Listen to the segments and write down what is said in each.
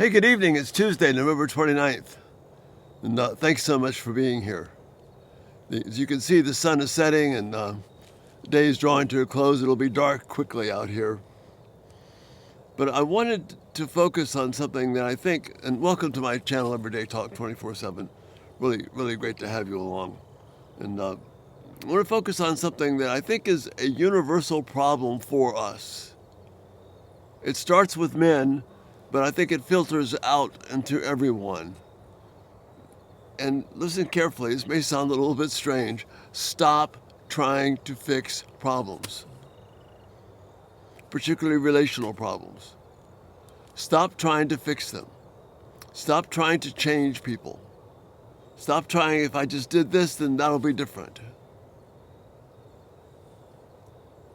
Hey, good evening. It's Tuesday, November 29th. And thanks so much for being here. As you can see, the sun is setting and the day is drawing to a close. It'll be dark quickly out here. But I wanted to focus on something that I think, and welcome to my channel, Everyday Talk 24/7. Really, really great to have you along. And I want to focus on something that I think is a universal problem for us. It starts with men, but I think it filters out into everyone. And listen carefully, this may sound a little bit strange. Stop trying to fix problems, particularly relational problems. Stop trying to fix them. Stop trying to change people. Stop trying, if I just did this, then that'll be different.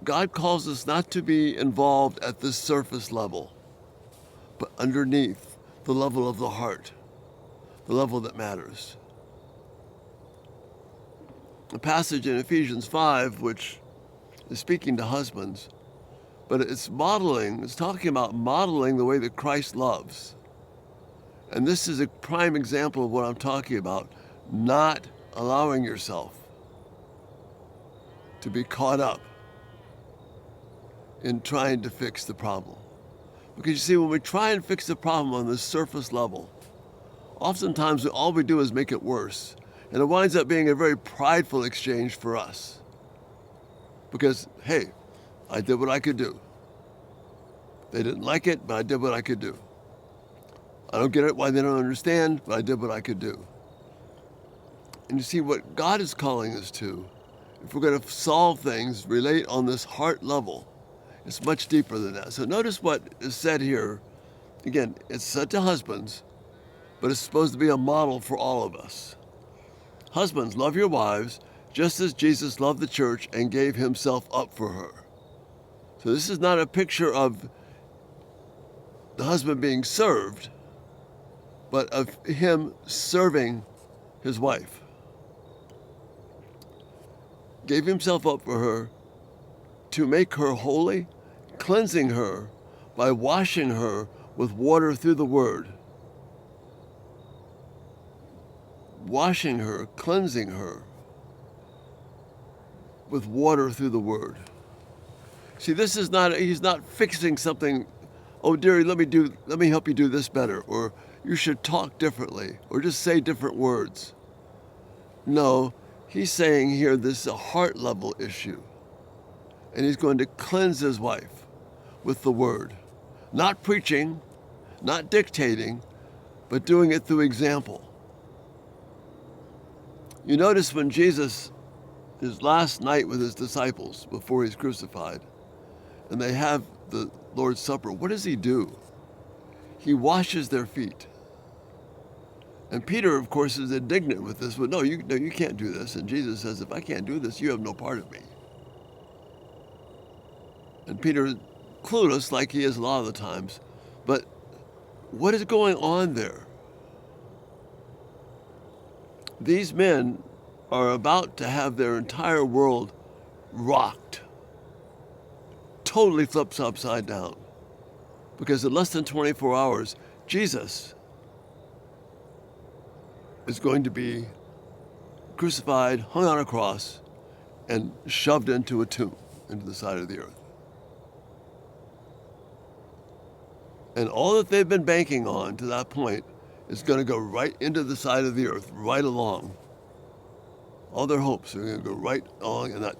God calls us not to be involved at the surface level, but underneath the level of the heart, the level that matters. A passage in Ephesians 5, which is speaking to husbands, but it's talking about modeling the way that Christ loves. And this is a prime example of what I'm talking about, not allowing yourself to be caught up in trying to fix the problem. Because you see, when we try and fix the problem on the surface level, oftentimes all we do is make it worse. And it winds up being a very prideful exchange for us. Because, hey, I did what I could do. They didn't like it, but I did what I could do. I don't get it why they don't understand, but I did what I could do. And you see, what God is calling us to, if we're going to solve things, relate on this heart level, it's much deeper than that. So notice what is said here. Again, it's said to husbands, but it's supposed to be a model for all of us. Husbands, love your wives, just as Jesus loved the church and gave himself up for her. So this is not a picture of the husband being served, but of him serving his wife. Gave himself up for her to make her holy, cleansing her by washing her with water through the word. Washing her, cleansing her with water through the word. See, he's not fixing something. Oh, dearie, let me help you do this better, or you should talk differently, or just say different words. No, he's saying here this is a heart level issue. And he's going to cleanse his wife with the word. Not preaching, not dictating, but doing it through example. You notice when Jesus, his last night with his disciples before he's crucified, and they have the Lord's Supper, what does he do? He washes their feet. And Peter, of course, is indignant with this, but no, you can't do this. And Jesus says, if I can't do this, you have no part of me. And Peter, clueless like he is a lot of the times, but what is going on there? These men are about to have their entire world rocked, totally flips upside down. Because in less than 24 hours, Jesus is going to be crucified, hung on a cross, and shoved into a tomb, into the side of the earth. And all that they've been banking on to that point is going to go right into the side of the earth, right along. All their hopes are going to go right along, and that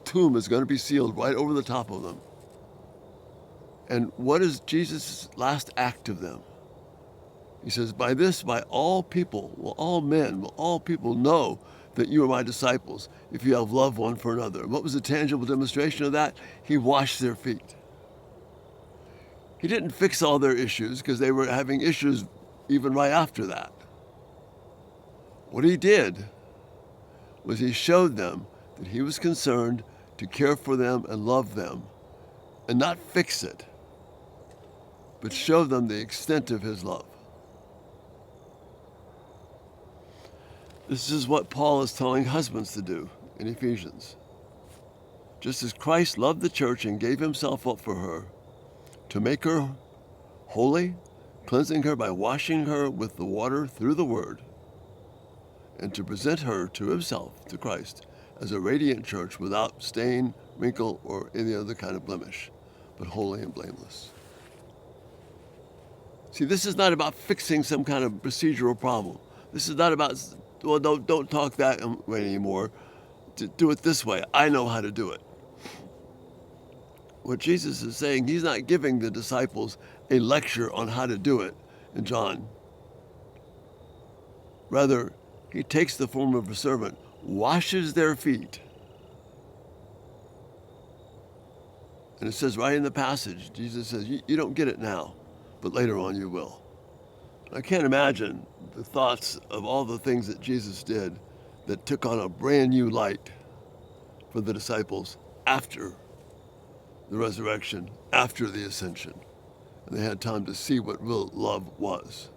tomb is going to be sealed right over the top of them. And what is Jesus' last act of them? He says, by this, by all people, all men, all people know that you are my disciples, if you have love one for another. And what was the tangible demonstration of that? He washed their feet. He didn't fix all their issues because they were having issues even right after that. What he did was he showed them that he was concerned to care for them and love them and not fix it, but show them the extent of his love. This is what Paul is telling husbands to do in Ephesians. Just as Christ loved the church and gave himself up for her to make her holy, cleansing her by washing her with the water through the word, and to present her to himself, to Christ, as a radiant church without stain, wrinkle, or any other kind of blemish, but holy and blameless. See, this is not about fixing some kind of procedural problem. This is not about, well, don't talk that way anymore. Do it this way. I know how to do it. What Jesus is saying, he's not giving the disciples a lecture on how to do it in John. Rather, he takes the form of a servant, washes their feet. And it says right in the passage, Jesus says, you don't get it now, but later on you will. I can't imagine the thoughts of all the things that Jesus did that took on a brand new light for the disciples after the resurrection, after the ascension. And they had time to see what real love was.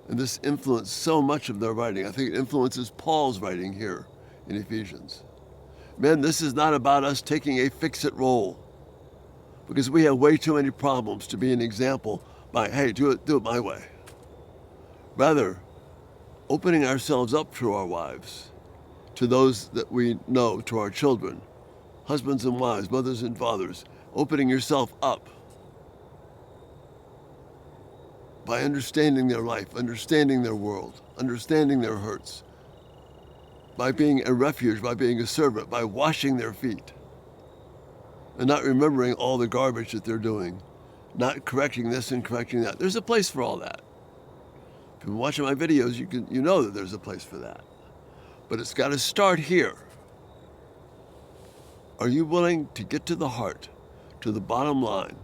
And this influenced so much of their writing. I think it influences Paul's writing here in Ephesians. Men, this is not about us taking a fix-it role, because we have way too many problems to be an example by, hey, do it my way. Rather, opening ourselves up to our wives, to those that we know, to our children, husbands and wives, mothers and fathers, opening yourself up by understanding their life, understanding their world, understanding their hurts, by being a refuge, by being a servant, by washing their feet, and not remembering all the garbage that they're doing, not correcting this and correcting that. There's a place for all that. If you've been watching my videos, you know that there's a place for that. But it's got to start here. Are you willing to get to the heart, to the bottom line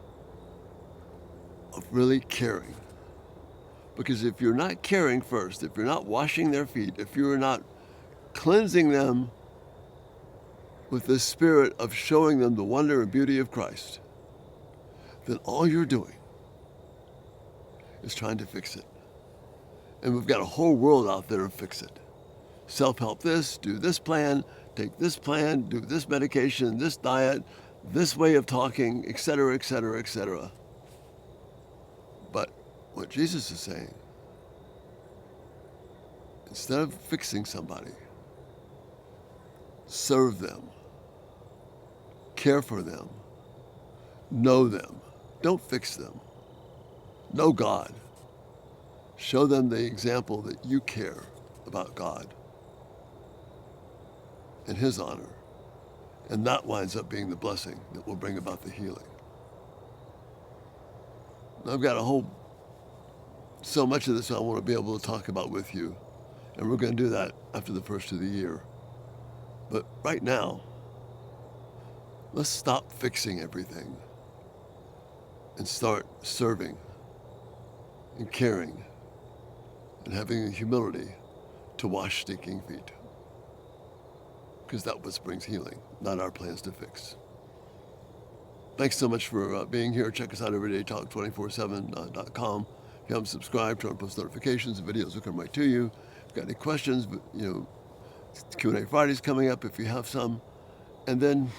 of really caring? Because if you're not caring first, if you're not washing their feet, if you're not cleansing them with the spirit of showing them the wonder and beauty of Christ, then all you're doing is trying to fix it. And we've got a whole world out there to fix it. Self-help this, do this plan, take this plan, do this medication, this diet, this way of talking, etc., etc., etc. But what Jesus is saying, instead of fixing somebody, serve them, care for them, know them. Don't fix them. Know God. Show them the example that you care about God and His honor. And that winds up being the blessing that will bring about the healing. Now, I've got so much of this I want to be able to talk about with you. And we're going to do that after the first of the year. But right now, let's stop fixing everything and start serving and caring and having the humility to wash stinking feet. Because that's what brings healing, not our plans to fix. Thanks so much for being here. Check us out everydaytalk247.com. If you haven't subscribed, turn on post notifications. The videos will come right to you. If you've got any questions, Q&A Friday's coming up if you have some. And then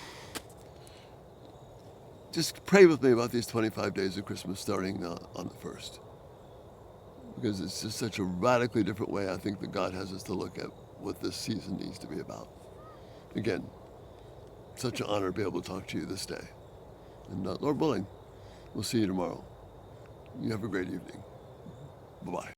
just pray with me about these 25 days of Christmas starting on the 1st. Because it's just such a radically different way I think that God has us to look at what this season needs to be about. Again, such an honor to be able to talk to you this day. And Lord willing, we'll see you tomorrow. You have a great evening. Bye-bye.